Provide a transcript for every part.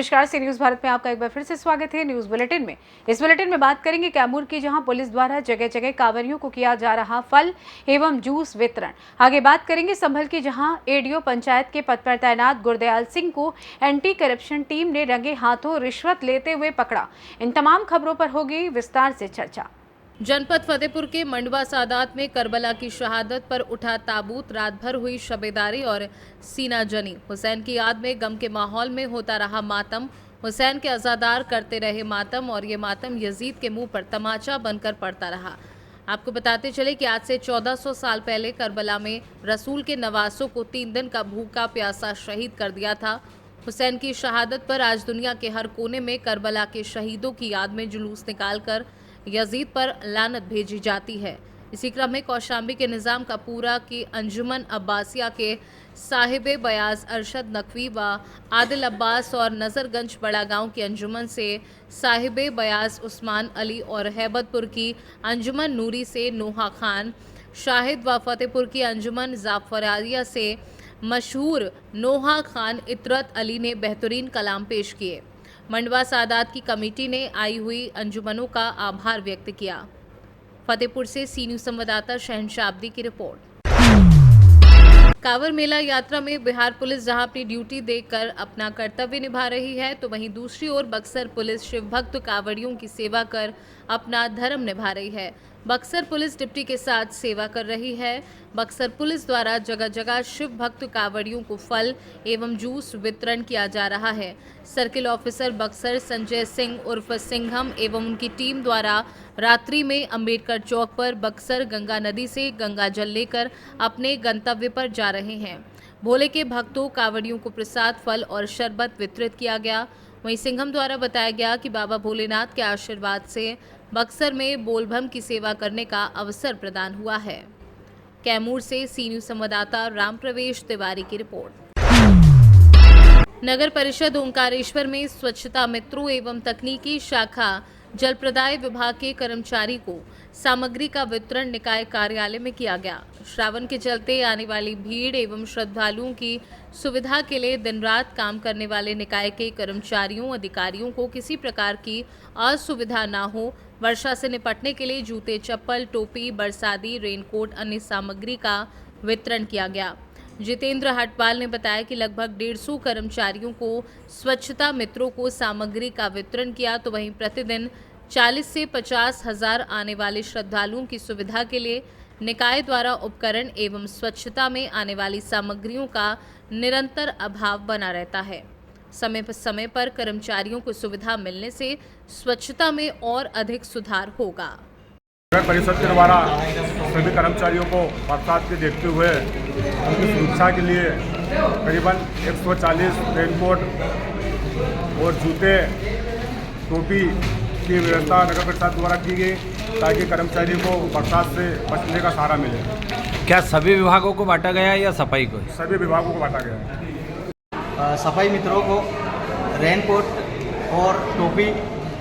नमस्कार, सी न्यूज भारत में आपका एक बार फिर से स्वागत है। न्यूज बुलेटिन में इस बुलेटिन में बात करेंगे कैमूर की, जहां पुलिस द्वारा जगह जगह कांवरियों को किया जा रहा फल एवं जूस वितरण। आगे बात करेंगे संभल की, जहां एडीओ पंचायत के पद पर तैनात गुरदयाल सिंह को एंटी करप्शन टीम ने रंगे हाथों रिश्वत लेते हुए पकड़ा। इन तमाम खबरों पर होगी विस्तार से चर्चा। जनपद फतेहपुर के मंडवा सादात में करबला की शहादत पर उठा ताबूत, रात भर हुई शबेदारी और सीना जनी। हुसैन की याद में गम के माहौल में होता रहा मातम। हुसैन के अज़ादार करते रहे मातम और ये मातम यजीद के मुंह पर तमाचा बनकर पड़ता रहा। आपको बताते चले कि आज से 1400 साल पहले करबला में रसूल के नवासों को 3 दिन का भूखा प्यासा शहीद कर दिया था। हुसैन की शहादत पर आज दुनिया के हर कोने में करबला के शहीदों की याद में जुलूस निकालकर यजीद पर लानत भेजी जाती है। इसी क्रम में कौशाम्बी के निज़ाम का पूरा की अंजुमन अब्बासिया के साहिबे बयाज अरशद नकवी व आदिल अब्बास और नज़रगंज बड़ा गांव की अंजुमन से साहिबे बयाज उस्मान अली और हैबतपुर की अंजुमन नूरी से नोहा खान शाहिद व फतेहपुर की अंजुमन जाफरारिया से मशहूर नोहा खान इतरत अली ने बेहतरीन कलाम पेश किए। मंडवा सादात की कमेटी ने आई हुई अंजुमनों का आभार व्यक्त किया। फतेहपुर से सी न्यूज संवाददाता शहनशाब्दी की रिपोर्ट। कांवर मेला यात्रा में बिहार पुलिस जहां अपनी ड्यूटी देकर अपना कर्तव्य निभा रही है, तो वहीं दूसरी ओर बक्सर पुलिस शिव भक्त कांवड़ियों की सेवा कर अपना धर्म निभा रही है। बक्सर पुलिस डिप्टी के साथ सेवा कर रही है। बक्सर पुलिस द्वारा जगह जगह शिव भक्त कांवड़ियों को फल एवं जूस वितरण किया जा रहा है। सर्किल ऑफिसर बक्सर संजय सिंह उर्फ सिंघम एवं उनकी टीम द्वारा रात्रि में अंबेडकर चौक पर बक्सर गंगा नदी से गंगा जल लेकर अपने गंतव्य पर जा रहे हैं। भोले के भक्तों कांवड़ियों को प्रसाद, फल और शरबत वितरित किया गया। वहीं सिंघम द्वारा बताया गया कि बाबा भोलेनाथ के आशीर्वाद से बक्सर में बोलबम की सेवा करने का अवसर प्रदान हुआ है। कैमूर से सी न्यूज संवाददाता राम प्रवेश तिवारी की रिपोर्ट। नगर परिषद ओंकारेश्वर में स्वच्छता मित्रों एवं तकनीकी शाखा जल प्रदाय विभाग के कर्मचारी को सामग्री का वितरण निकाय कार्यालय में किया गया। श्रावण के चलते आने वाली भीड़ एवं श्रद्धालुओं की सुविधा के लिए दिन रात काम करने वाले निकाय के कर्मचारियों अधिकारियों को किसी प्रकार की असुविधा न हो, वर्षा से निपटने के लिए जूते, चप्पल, टोपी, बरसाती, रेनकोट, अन्य सामग्री का वितरण किया गया। जितेंद्र हटवाल ने बताया कि लगभग 150 कर्मचारियों को स्वच्छता मित्रों को सामग्री का वितरण किया, तो वहीं प्रतिदिन 40 से 50 हजार आने वाले श्रद्धालुओं की सुविधा के लिए निकाय द्वारा उपकरण एवं स्वच्छता में आने वाली सामग्रियों का निरंतर अभाव बना रहता है। समय पर कर्मचारियों को सुविधा मिलने से स्वच्छता में और अधिक सुधार होगा। नगर परिषद के द्वारा सभी कर्मचारियों को बरसात के देखते हुए उनकी सुरक्षा के लिए करीबन 140 रेनकोट और जूते, टोपी की व्यवस्था नगर परिषद द्वारा की गई, ताकि कर्मचारियों को बरसात से बचने का सहारा मिले। क्या सभी विभागों को बांटा गया है या सफाई को? सभी विभागों को बांटा गया है। सफाई मित्रों को रेनकोट और टोपी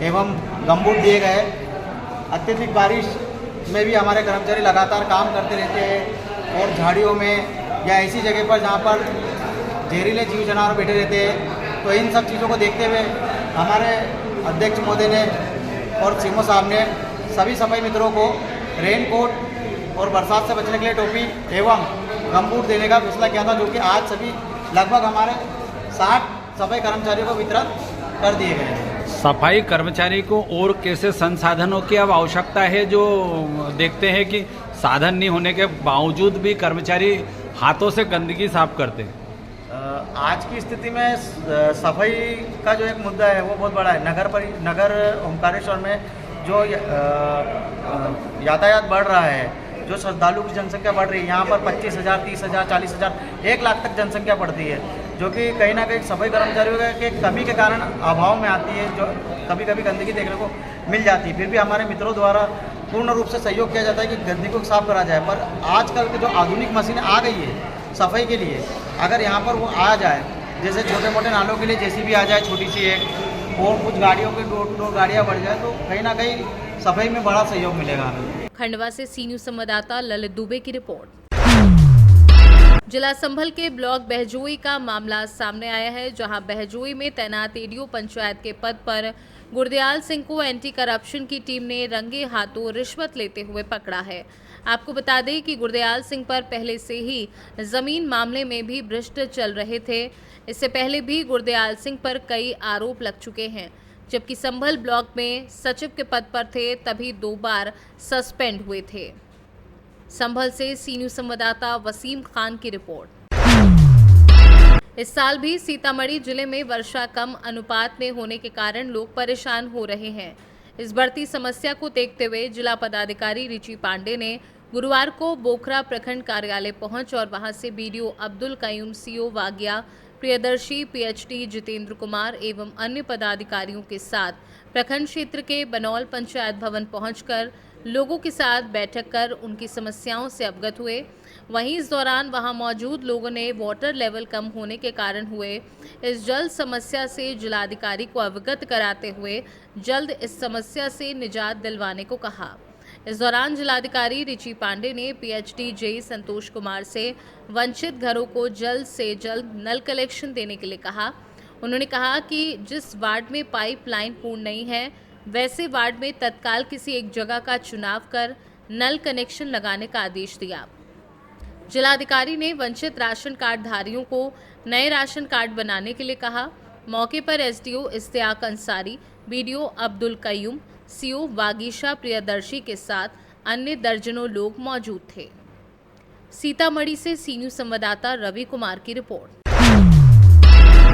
एवं गमबूट दिए गए। अत्यधिक बारिश में भी हमारे कर्मचारी लगातार काम करते रहते हैं और झाड़ियों में या ऐसी जगह पर जहां पर जहरीले जीव जानवर बैठे रहते हैं, तो इन सब चीज़ों को देखते हुए हमारे अध्यक्ष महोदय ने और सीएमओ साहब ने सभी सफाई मित्रों को रेनकोट और बरसात से बचने के लिए टोपी एवं गमबूट देने का फैसला किया था, जो कि आज सभी लगभग हमारे 60 सफाई कर्मचारियों को वितरण कर दिए गए हैं। सफाई कर्मचारी को और कैसे संसाधनों की अब आवश्यकता है, जो देखते हैं कि साधन नहीं होने के बावजूद भी कर्मचारी हाथों से गंदगी साफ करते हैं? आज की स्थिति में सफाई का जो एक मुद्दा है वो बहुत बड़ा है। नगर ओंकारेश्वर में जो यातायात बढ़ रहा है, जो श्रद्धालु की जनसंख्या बढ़ रही है, यहाँ पर 25,000, 30,000, 40,000, 1 लाख तक जनसंख्या बढ़ती है, जो कि कहीं ना कहीं सफाई कर्मचारियों के कमी के कारण अभाव में आती है, जो कभी कभी गंदगी देखने को मिल जाती है। फिर भी हमारे मित्रों द्वारा पूर्ण रूप से सहयोग किया जाता है कि गंदगी को साफ करा जाए। पर आजकल के जो आधुनिक मशीनें आ गई है सफाई के लिए, अगर यहाँ पर वो आ जाए, जैसे छोटे मोटे नालों के लिए जेसीबी आ जाए छोटी सी एक, और कुछ गाड़ियों के डोर टू डोर गाड़ियाँ बढ़ जाए, तो कहीं ना कहीं सफाई में बड़ा सहयोग मिलेगा हमें। खंडवा से सी न्यूज संवाददाता ललित दुबे की रिपोर्ट। जिला संभल के ब्लॉक बहजोई का मामला सामने आया है, जहां बहजोई में तैनात एडीओ पंचायत के पद पर गुरदयाल सिंह को एंटी करप्शन की टीम ने रंगे हाथों रिश्वत लेते हुए पकड़ा है। आपको बता दें कि गुरदयाल सिंह पर पहले से ही जमीन मामले में भी भ्रष्ट चल रहे थे। इससे पहले भी गुरदयाल सिंह पर कई आरोप लग चुके हैं, जबकि संभल ब्लॉक में सचिव के पद पर थे तभी 2 बार सस्पेंड हुए थे। संभल से सी न्यूज़ संवाददाता वसीम खान की रिपोर्ट। इस साल भी सीतामढ़ी जिले में वर्षा कम अनुपात में होने के कारण लोग परेशान हो रहे हैं। इस बढ़ती समस्या को देखते हुए जिला पदाधिकारी रिची पांडे ने गुरुवार को बोखरा प्रखंड कार्यालय पहुंच और वहां से बीडीओ अब्दुल कयूम, सीओ वागिया, प्रियदर्शी, पीएचडी जितेंद्र कुमार एवं अन्य पदाधिकारियों के साथ प्रखंड क्षेत्र के बनौल पंचायत भवन पहुंचकर लोगों के साथ बैठक कर उनकी समस्याओं से अवगत हुए। वहीं इस दौरान वहां मौजूद लोगों ने वाटर लेवल कम होने के कारण हुए इस जल समस्या से जिलाधिकारी को अवगत कराते हुए जल्द इस समस्या से निजात दिलवाने को कहा। इस दौरान जिलाधिकारी रिची पांडे ने पीएचडी जेई संतोष कुमार से वंचित घरों को जल्द से जल्द नल कलेक्शन देने के लिए कहा। उन्होंने कहा कि जिस वार्ड में पाइपलाइन पूर्ण नहीं है, वैसे वार्ड में तत्काल किसी एक जगह का चुनाव कर नल कनेक्शन लगाने का आदेश दिया। जिलाधिकारी ने वंचित राशन कार्ड धारियों को नए राशन कार्ड बनाने के लिए कहा। मौके पर SDO Istiyaq Ansari, BDO Abdul Qayum, CO Vagisha Priyadarshi के साथ अन्य दर्जनों लोग मौजूद थे। सीतामढ़ी से सी न्यूज़ संवाददाता रवि कुमार की रिपोर्ट।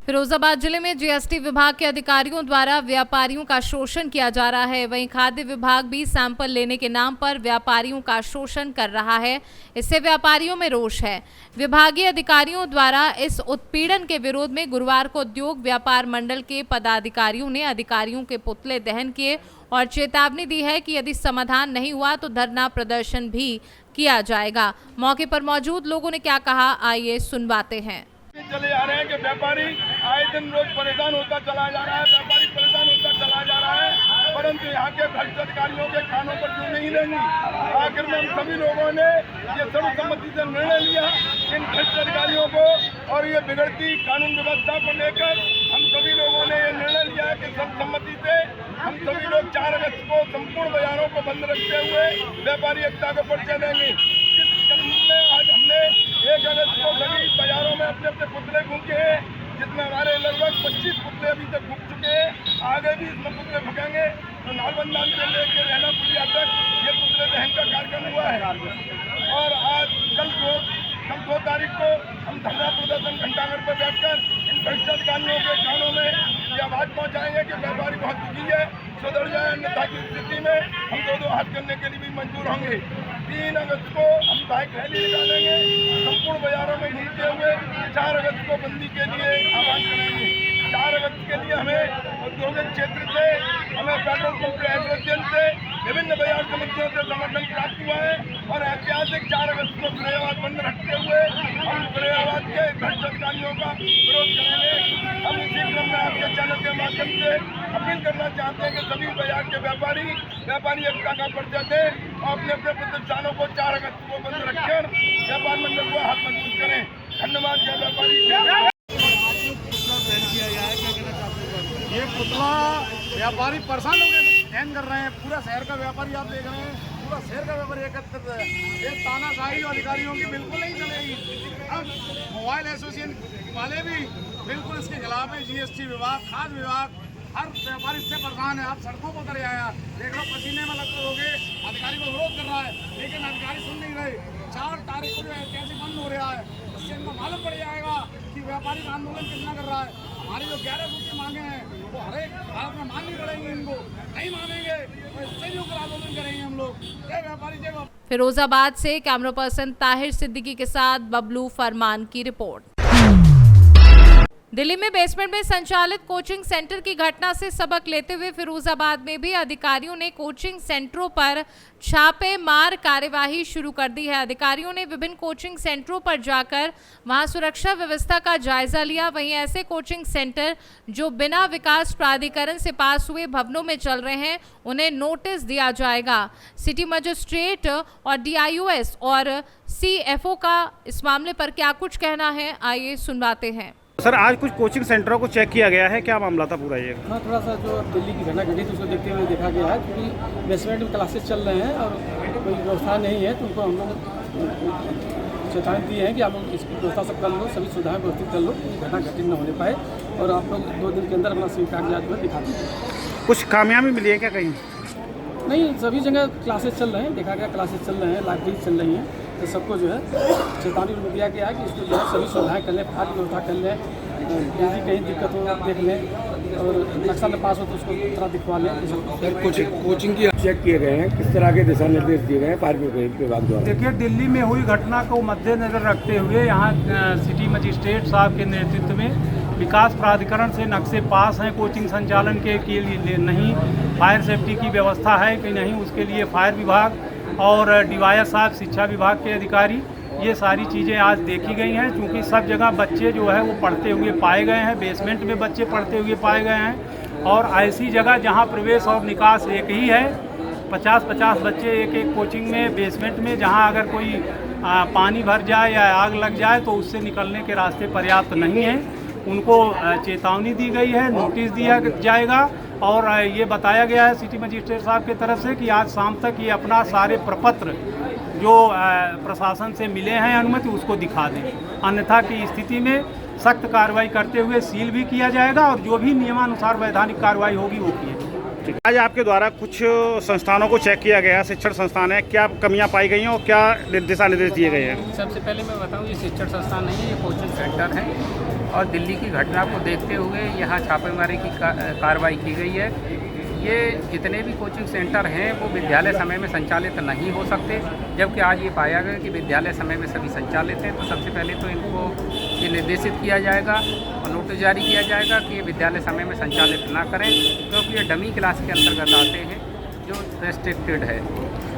फिरोजाबाद जिले में जीएसटी विभाग के अधिकारियों द्वारा व्यापारियों का शोषण किया जा रहा है। वहीं खाद्य विभाग भी सैंपल लेने के नाम पर व्यापारियों का शोषण कर रहा है। इससे व्यापारियों में रोष है। विभागीय अधिकारियों द्वारा इस उत्पीड़न के विरोध में गुरुवार को उद्योग व्यापार मंडल के पदाधिकारियों ने अधिकारियों के पुतले दहन किए और चेतावनी दी है कि यदि समाधान नहीं हुआ तो धरना प्रदर्शन भी किया जाएगा। मौके पर मौजूद लोगों ने क्या कहा, आइए सुनवाते हैं। चले जा रहे हैं कि व्यापारी आए दिन रोज परेशान होता चला जा रहा है, व्यापारी परेशान होता चला जा रहा है, परंतु यहाँ के भ्रष्ट अधिकारियों के कानों पर क्यों नहीं लेंगी। आखिर में हम सभी लोगों ने ये सर्वसम्मति से निर्णय लिया इन भ्रष्ट अधिकारियों को और ये बिगड़ती कानून व्यवस्था को लेकर हम सभी लोगों ने ये निर्णय लिया कि सर्वसम्मति से हम सभी लोग 4 अगस्त को संपूर्ण बाजारों को बंद रखते हुए व्यापारी एकता को परिचय देंगे। इस क्रम में आज हमने 1 अगस्त को सभी बाजारों में अपने अपने पुतले फूंके हैं, जिसमें हमारे लगभग 25 पुतले अभी तक फूंक चुके हैं। आगे भी इसमें पुतले फूकेंगे तो नालबंदा से लेकर रहना पुलिया तक ये पुतले दहन का कार्यक्रम हुआ है। और आज कल 2 तारीख को हम धरना प्रदर्शन घंटाघर पर बैठकर इन भ्रष्ट अधिकारियों के कानों में ये आवाज पहुंचाएंगे कि व्यापारी बहुत दुखी है, सुधर जाए, अन्यथा की स्थिति में हम 2 हाथ करने के लिए भी मंजूर होंगे। 3 अगस्त को हम बाइक रैली निकालेंगे, संपूर्ण बाजारों में घूमते हुए 4 अगस्त को बंदी के लिए आह्वान करेंगे। 4 अगस्त के लिए हमें औद्योगिक क्षेत्र से, हमें पेट्रोल पंप एसोसिएशन से, विभिन्न बाजार समितियों से समर्थन प्राप्त हुआ है और ऐतिहासिक 4 अगस्त को फिरोजाबाद बंद रखते हुए हम फिरोजाबाद के भ्रष्ट अधिकारियों का विरोध करेंगे। हम इसी क्रम में आपके चैनल के माध्यम से अपील करना चाहते हैं कि सभी बाजार के व्यापारी एकता का परिचय दें और अपने अपने प्रतिष्ठानों को 4 अगस्त को बंद रखकर व्यापार मंडल को हाथ मजबूत करें। धन्यवाद। जय व्यापारी। ये पुतला व्यापारी परेशान हो गए, सहन कर रहे हैं। पूरा शहर का व्यापारी आप देख रहे हैं, पूरा शहर का व्यापारी एकत्रित है। ये तानाशाही अधिकारियों की बिल्कुल नहीं चलेगी। अब मोबाइल एसोसिएशन वाले भी बिल्कुल इसके खिलाफ है। जीएसटी विभाग, खाद्य विभाग, हर व्यापारी इससे परेशान है। आप सड़कों पर उतर आया, देख लो पसीने में लगते होगे, अधिकारी को विरोध कर रहा है, लेकिन अधिकारी सुन नहीं रहे। 4 तारीख को जो ऐतिहासिक बंद हो रहा है, इससे इनको मालूम पड़ जाएगा कि व्यापारी का आंदोलन कितना कर रहा है। हमारी जो 11 सूची मांगे हैं वो हर एक हालत में माननी पड़ेंगी। इनको नहीं मानेंगे तो इससे भी ऊपर आंदोलन करेंगे हम लोग। जय व्यापारी, जय व्यापारी। फिरोजाबाद से कैमरा पर्सन ताहिर सिद्दीकी के साथ बबलू फरमान की रिपोर्ट। दिल्ली में बेसमेंट में संचालित कोचिंग सेंटर की घटना से सबक लेते हुए फिरोजाबाद में भी अधिकारियों ने कोचिंग सेंटरों पर छापेमार कार्यवाही शुरू कर दी है। अधिकारियों ने विभिन्न कोचिंग सेंटरों पर जाकर वहां सुरक्षा व्यवस्था का जायजा लिया। वहीं ऐसे कोचिंग सेंटर जो बिना विकास प्राधिकरण से पास हुए भवनों में चल रहे हैं उन्हें नोटिस दिया जाएगा। सिटी मजिस्ट्रेट और DIOS और CFO का इस मामले पर क्या कुछ कहना है, आइए सुनवाते हैं। सर, आज कुछ कोचिंग सेंटरों को चेक किया गया है, क्या मामला था पूरा ये? हाँ, थोड़ा सा जो दिल्ली की घटना घटी थी उसको देखते हुए देखा गया है, क्योंकि बेसमेंट में क्लासेस चल रहे हैं और कोई व्यवस्था नहीं है, तो उनको हम लोग चेतावनी दी है कि आप लोग इसकी व्यवस्था सब कर लो, सभी सुविधाएं व्यवस्थित कर लो, घटना घटित न होने पाए और आप लोग 2 दिन के अंदर अपना सभी कागजात में दिखा दीजिए। कुछ कामयाबी मिली है क्या कहीं? नहीं, सभी जगह क्लासेस चल रहे हैं, देखा गया क्लासेस चल रहे हैं, लाइब्रेरी चल रही हैं, तो सबको जो है चेतावनी दिया गया है कि इसको जो है सभी सुविधाएँ कर लें, खाद की व्यवस्था कर लें, यदि कहीं दिक्कत हो आप देख लें और नक्शा में पास हो तो उसको थोड़ा दिखवा लें। सर, कोचिंग की चेक किए गए हैं, किस तरह के दिशा निर्देश दिए गए हैं फायर विभाग द्वारा? देखिए, दिल्ली में हुई घटना को मद्देनजर रखते हुए यहाँ सिटी मजिस्ट्रेट साहब के नेतृत्व में विकास प्राधिकरण से नक्शे पास हैं कोचिंग संचालन के लिए नहीं, फायर सेफ्टी की व्यवस्था है कि नहीं, उसके लिए फायर विभाग और DIOS साहब शिक्षा विभाग के अधिकारी, ये सारी चीज़ें आज देखी गई हैं। क्योंकि सब जगह बच्चे जो है वो पढ़ते हुए पाए गए हैं, बेसमेंट में बच्चे पढ़ते हुए पाए गए हैं और ऐसी जगह जहां प्रवेश और निकास एक ही है, 50-50 बच्चे एक कोचिंग में बेसमेंट में, जहां अगर कोई पानी भर जाए या आग लग जाए तो उससे निकलने के रास्ते पर्याप्त नहीं हैं। उनको चेतावनी दी गई है, नोटिस दिया जाएगा और ये बताया गया है सिटी मजिस्ट्रेट साहब की तरफ से कि आज शाम तक ये अपना सारे प्रपत्र जो प्रशासन से मिले हैं अनुमति उसको दिखा दें, अन्यथा की स्थिति में सख्त कार्रवाई करते हुए सील भी किया जाएगा और जो भी नियमानुसार वैधानिक कार्रवाई होगी वो की जाएगी। आज आपके द्वारा कुछ संस्थानों को चेक किया गया, शिक्षण संस्थान है, क्या कमियां पाई गई हैं और क्या दिशा निर्देश दिए गए हैं? सबसे पहले मैं बताऊं, ये शिक्षण संस्थान नहीं है, ये कोचिंग सेंटर है और दिल्ली की घटना को देखते हुए यहाँ छापेमारी की कार्रवाई की गई है। ये जितने भी कोचिंग सेंटर हैं वो विद्यालय समय में संचालित नहीं हो सकते, जबकि आज ये पाया गया कि विद्यालय समय में सभी संचालित हैं। तो सबसे पहले तो इनको ये निर्देशित किया जाएगा और नोटिस जारी किया जाएगा कि ये विद्यालय समय में संचालित ना करें, क्योंकि ये डमी क्लास के अंतर्गत आते हैं जो रेस्ट्रिक्टेड है।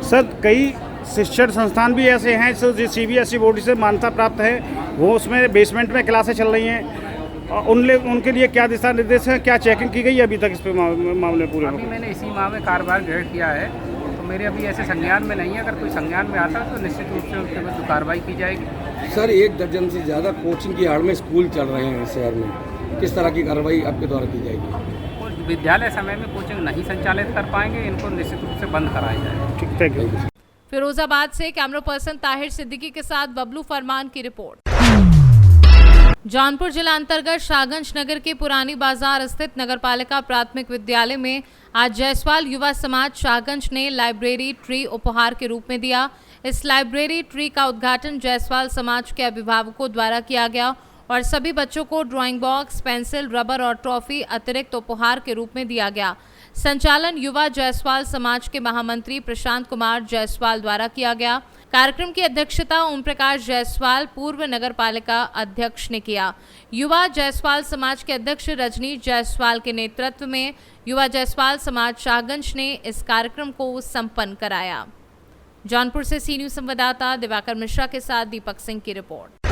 सर, कई शिक्षण संस्थान भी ऐसे हैं जो CBSE बोर्ड से मान्यता प्राप्त है, वो उसमें बेसमेंट में क्लासें चल रही हैं, उनके लिए क्या दिशा निर्देश है, क्या चेकिंग की गई है अभी तक इस पे मामले पूरे? अभी मैंने इसी मामले में कार्यभार ग्रहण किया है, तो मेरे अभी ऐसे संज्ञान में नहीं है। अगर कोई संज्ञान में आता है तो निश्चित रूप से उसके विरुद्ध कार्रवाई की जाएगी। सर, 1 दर्जन से ज़्यादा कोचिंग की आड़ में स्कूल चल रहे हैं शहर में, किस तरह की कार्रवाई आपके द्वारा की जाएगी? विद्यालय समय में कोचिंग नहीं संचालित कर पाएंगे, इनको निश्चित रूप से बंद कराया जाएगा। ठीक, थैंक यू। फिरोजाबाद से कैमरा पर्सन ताहिर सिद्दीकी के साथ बबलू फरमान की रिपोर्ट। जौनपुर जिला अंतर्गत शाहगंज नगर के पुरानी बाजार स्थित नगरपालिका प्राथमिक विद्यालय में आज जायसवाल युवा समाज शाहगंज ने लाइब्रेरी ट्री उपहार के रूप में दिया। इस लाइब्रेरी ट्री का उद्घाटन जायसवाल समाज के अभिभावकों द्वारा किया गया और सभी बच्चों को ड्राइंग बॉक्स, पेंसिल, रबर और ट्रॉफी अतिरिक्त उपहार के रूप में दिया गया। संचालन युवा जायसवाल समाज के महामंत्री प्रशांत कुमार जायसवाल द्वारा किया गया। कार्यक्रम की अध्यक्षता ओम प्रकाश जायसवाल पूर्व नगरपालिका अध्यक्ष ने किया। युवा जायसवाल समाज के अध्यक्ष रजनीश जायसवाल के नेतृत्व में युवा जायसवाल समाज शाहगंज ने इस कार्यक्रम को संपन्न कराया। जौनपुर से सी न्यूज संवाददाता दिवाकर मिश्रा के साथ दीपक सिंह की रिपोर्ट।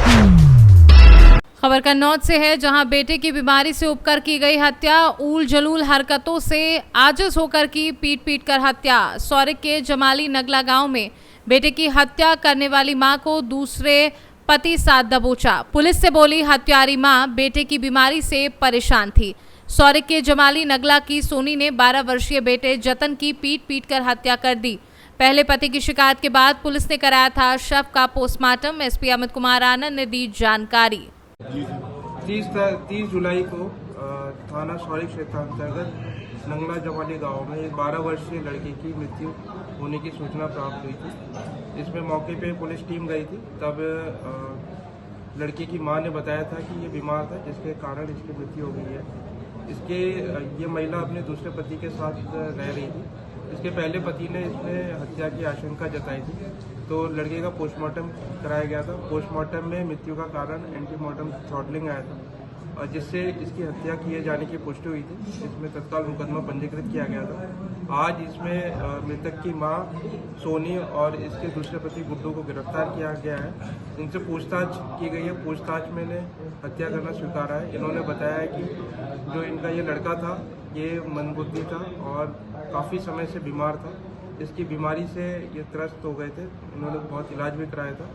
खबर कन्नौज से है, जहां बेटे की बीमारी से उपकर की गई हत्या, ऊल जलूल हरकतों से आजिज होकर की पीट कर हत्या। सौरिक के जमाली नगला गांव में बेटे की हत्या करने वाली मां को दूसरे पति साथ दबोचा। पुलिस से बोली हत्यारी मां बेटे की बीमारी से परेशान थी। सौरिक के जमाली नगला की सोनी ने 12 वर्षीय बेटे जतन की पीट कर हत्या कर दी। पहले पति की शिकायत के बाद पुलिस ने कराया था शव का पोस्टमार्टम। एसपी अमित कुमार आनंद ने दी जानकारी। 30 जुलाई को थाना सौरिक क्षेत्र अंतर्गत नंगला जमाली गांव में एक 12 वर्षीय लड़की की मृत्यु होने की सूचना प्राप्त हुई थी। इसमें मौके पे पुलिस टीम गई थी। तब लड़की की मां ने बताया था कि ये बीमार था, जिसके कारण इसकी मृत्यु हो गई है। ये महिला अपने दूसरे पति के साथ रह रही थी। इसके पहले पति ने इसमें हत्या की आशंका जताई थी, तो लड़के का पोस्टमार्टम कराया गया था। पोस्टमार्टम में मृत्यु का कारण एंटीमार्टम थ्रॉटलिंग आया था। और जिससे इसकी हत्या किए जाने की पुष्टि हुई थी, जिसमें तत्काल मुकदमा पंजीकृत किया गया था। आज इसमें मृतक की मां सोनी और इसके दूसरे पति गुड्डू को गिरफ्तार किया गया है। इनसे पूछताछ की गई है। पूछताछ में हत्या करना स्वीकारा है। इन्होंने बताया है कि जो इनका ये लड़का था ये मंदबुद्धि था और काफ़ी समय से बीमार था। इसकी बीमारी से ये त्रस्त हो गए थे। इन्होंने बहुत इलाज भी कराया था।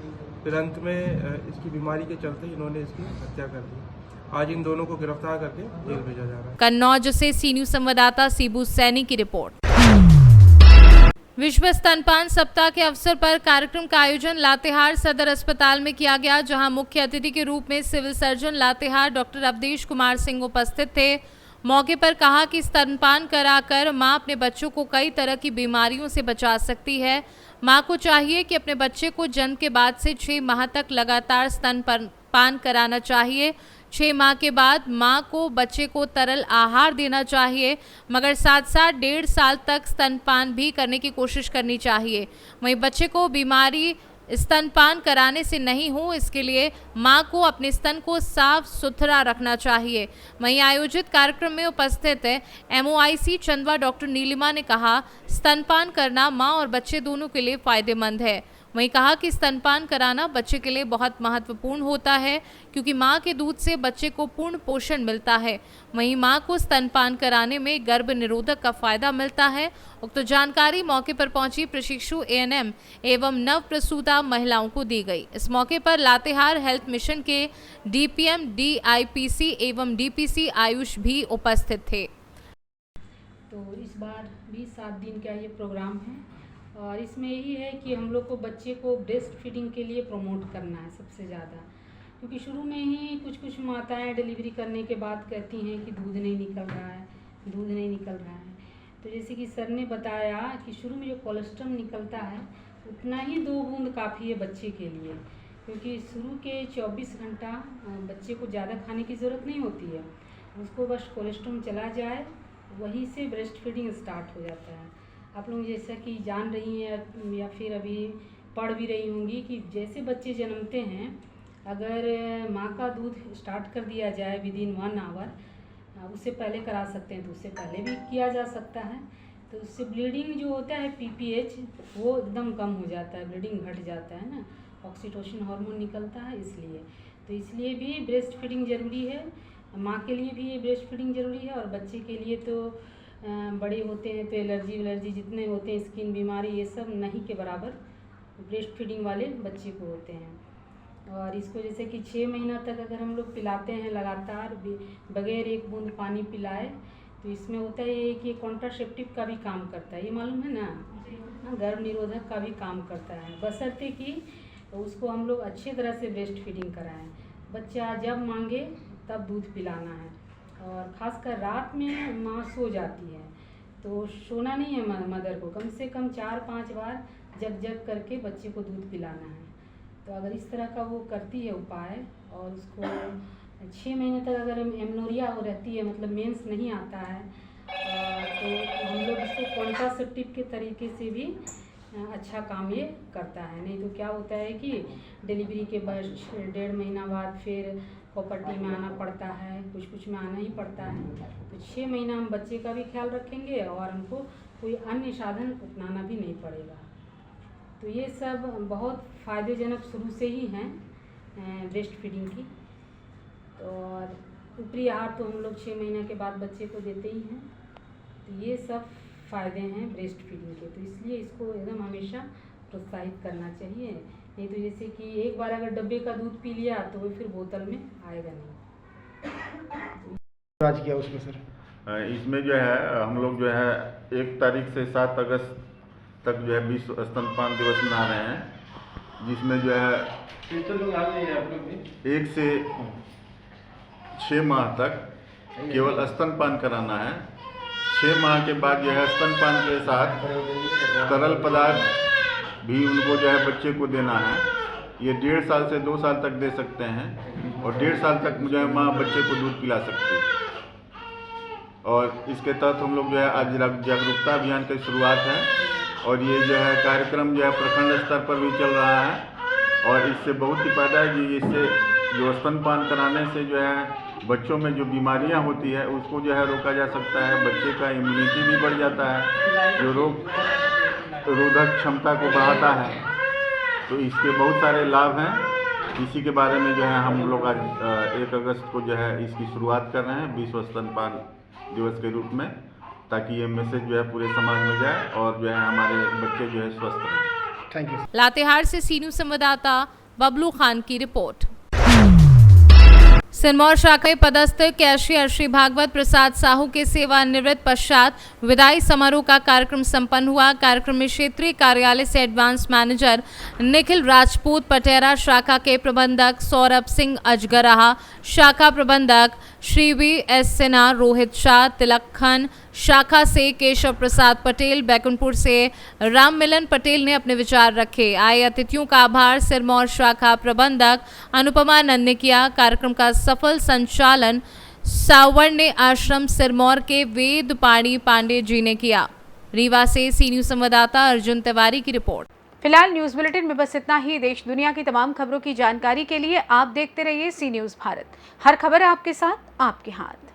फिर अंत में इसकी बीमारी के चलते इन्होंने इसकी हत्या कर दी। आज इन दोनों को गिरफ्तार करके जेल भेजा जा रहा है। कन्नौज से सी न्यूज संवाददाता सीबू सैनी की रिपोर्ट। विश्व स्तनपान सप्ताह के अवसर पर कार्यक्रम का आयोजन लातेहार सदर अस्पताल में किया गया, जहां मुख्य अतिथि के रूप में civil surgeon Latehar doctor Awadhesh Kumar Singh उपस्थित थे। मौके पर कहा कि स्तनपान कराकर मां अपने बच्चों को कई तरह की बीमारियों से बचा सकती है। मां को चाहिए कि अपने बच्चे को जन्म के बाद से 6 माह तक लगातार स्तनपान कराना चाहिए। 6 माह के बाद मां को बच्चे को तरल आहार देना चाहिए, मगर साथ साथ 1.5 साल तक स्तनपान भी करने की कोशिश करनी चाहिए। वहीं बच्चे को बीमारी स्तनपान कराने से नहीं हो, इसके लिए मां को अपने स्तन को साफ सुथरा रखना चाहिए। वहीं आयोजित कार्यक्रम में उपस्थित MOIC चंदवा डॉक्टर नीलिमा ने कहा, स्तनपान करना मां और बच्चे दोनों के लिए फायदेमंद है। वहीं कहा कि स्तनपान कराना बच्चे के लिए बहुत महत्वपूर्ण होता है, क्योंकि मां के दूध से बच्चे को पूर्ण पोषण मिलता है। वहीं मां को स्तनपान कराने में गर्भ निरोधक का फायदा मिलता है। उक्त जानकारी मौके पर पहुंची प्रशिक्षु ANM एवं नव प्रसूता महिलाओं को दी गई। इस मौके पर लातेहार हेल्थ मिशन के DPM, DIPC एवं DPC आयुष भी उपस्थित थे। तो इस बार भी 7 दिन का ये प्रोग्राम है और इसमें यही है कि हम लोग को बच्चे को ब्रेस्ट फीडिंग के लिए प्रमोट करना है सबसे ज़्यादा, क्योंकि शुरू में ही कुछ माताएं डिलीवरी करने के बाद कहती हैं कि दूध नहीं निकल रहा है, दूध नहीं निकल रहा है। तो जैसे कि सर ने बताया कि शुरू में जो कोलेस्ट्रॉल निकलता है उतना ही 2 बूंद काफ़ी है बच्चे के लिए, क्योंकि शुरू के 24 घंटा बच्चे को ज़्यादा खाने की ज़रूरत नहीं होती है। उसको बस कोलेस्ट्रॉल चला जाए, वहीं से ब्रेस्ट फीडिंग स्टार्ट हो जाता है। आप लोग जैसा कि जान रही हैं या फिर अभी पढ़ भी रही होंगी कि जैसे बच्चे जन्मते हैं, अगर माँ का दूध स्टार्ट कर दिया जाए विदिन 1 आवर, उससे पहले करा सकते हैं तो उससे पहले भी किया जा सकता है। तो उससे ब्लीडिंग जो होता है PPH वो एकदम कम हो जाता है, ब्लीडिंग घट जाता है ना, ऑक्सीटोसिन हार्मोन निकलता है इसलिए। तो इसलिए भी ब्रेस्ट फीडिंग ज़रूरी है, माँ के लिए भी ब्रेस्ट फीडिंग ज़रूरी है और बच्चे के लिए तो बड़े होते हैं तो एलर्जी जितने होते हैं, स्किन बीमारी, ये सब नहीं के बराबर ब्रेस्ट फीडिंग वाले बच्चे को होते हैं। और इसको जैसे कि 6 महीना तक अगर हम लोग पिलाते हैं लगातार बगैर 1 बूंद पानी पिलाए, तो इसमें होता है कि कॉन्ट्रासेप्टिव का भी काम करता है, ये मालूम है ना, गर्भ निरोधक का भी काम करता है, बशर्ते कि उसको हम लोग अच्छे तरह से ब्रेस्ट फीडिंग कराएं। बच्चा जब मांगे तब दूध पिलाना है और ख़ासकर रात में माँ सो जाती है तो सोना नहीं है मदर को, कम से कम 4-5 बार जग करके बच्चे को दूध पिलाना है। तो अगर इस तरह का वो करती है उपाय और उसको 6 महीने तक अगर एमनोरिया हो रहती है, मतलब मेंस नहीं आता है, तो हम लोग इसको कॉन्ट्रासेप्टिव के तरीके से भी अच्छा काम ये करता है। नहीं तो क्या होता है कि डिलीवरी के बाद 1.5 महीना बाद फिर प्रॉपर्टी में आना पड़ता है, कुछ में आना ही पड़ता है। तो 6 महीना हम बच्चे का भी ख्याल रखेंगे और हमको कोई अन्य साधन अपनाना भी नहीं पड़ेगा। तो ये सब बहुत फ़ायदेजनक शुरू से ही हैं ब्रेस्ट फीडिंग की। तो और ऊपरी आहार तो हम लोग 6 महीने के बाद बच्चे को देते ही हैं। तो ये सब फ़ायदे हैं ब्रेस्ट फीडिंग के, तो इसलिए इसको एकदम हमेशा प्रोत्साहित करना चाहिए। नहीं तो जैसे कि एक बार अगर डब्बे का दूध पी लिया तो वो फिर बोतल में आएगा नहीं। आज किया उसमें सर इसमें जो है हम लोग जो है 1 तारीख से 7 अगस्त तक जो है विश्व स्तनपान दिवस मना रहे हैं, जिसमें जो है 1 से 6 माह तक केवल स्तनपान कराना है। 6 माह के बाद जो है स्तनपान के साथ तरल पदार्थ भी उनको जो है बच्चे को देना है। ये 1.5 साल से 2 साल तक दे सकते हैं और 1.5 साल तक जो है माँ बच्चे को दूध पिला सकती है। और इसके तहत हम लोग जो है आज जागरूकता अभियान की शुरुआत है और ये जो है कार्यक्रम जो है प्रखंड स्तर पर भी चल रहा है और इससे बहुत ही फायदा है कि इससे जो स्तनपान कराने से जो है बच्चों में जो बीमारियां होती है उसको जो है रोका जा सकता है। बच्चे का इम्यूनिटी भी बढ़ जाता है, जो रोधक क्षमता को बढ़ाता है। तो इसके बहुत सारे लाभ हैं। इसी के बारे में जो है हम लोग आज 1 अगस्त को जो है इसकी शुरुआत कर रहे हैं विश्व स्तनपान दिवस के रूप में, ताकि ये मैसेज जो है पूरे समाज में जाए और जो है हमारे बच्चे जो है स्वस्थ रहें। Thank you. लातेहार से सी न्यूज़ संवाददाता बबलू खान की रिपोर्ट। सिरमौर शाखा पदस्थ कैशियर श्री भागवत प्रसाद साहू के सेवानिवृत्त पश्चात विदाई समारोह का कार्यक्रम संपन्न हुआ। कार्यक्रम में क्षेत्रीय कार्यालय से एडवांस मैनेजर निखिल राजपूत पटेरा, शाखा के प्रबंधक सौरभ सिंह अजगराहा, शाखा प्रबंधक श्री वी.एस. सिन्हा, रोहित शाह, तिलक-खन, शाखा से केशव प्रसाद पटेल, बैकुंठपुर से राम मिलन पटेल ने अपने विचार रखे। आए अतिथियों का आभार सिरमौर शाखा प्रबंधक अनुपमा नंद ने किया। कार्यक्रम का सफल संचालन सावर्ण्य आश्रम सिरमौर के वेद पाणी पांडे जी ने किया। रीवा से सी न्यूज़ संवाददाता अर्जुन तिवारी की रिपोर्ट। फिलहाल न्यूज बुलेटिन में बस इतना ही। देश दुनिया की तमाम खबरों की जानकारी के लिए आप देखते रहिए सी न्यूज़ भारत। हर खबर आपके साथ, आपके हाथ।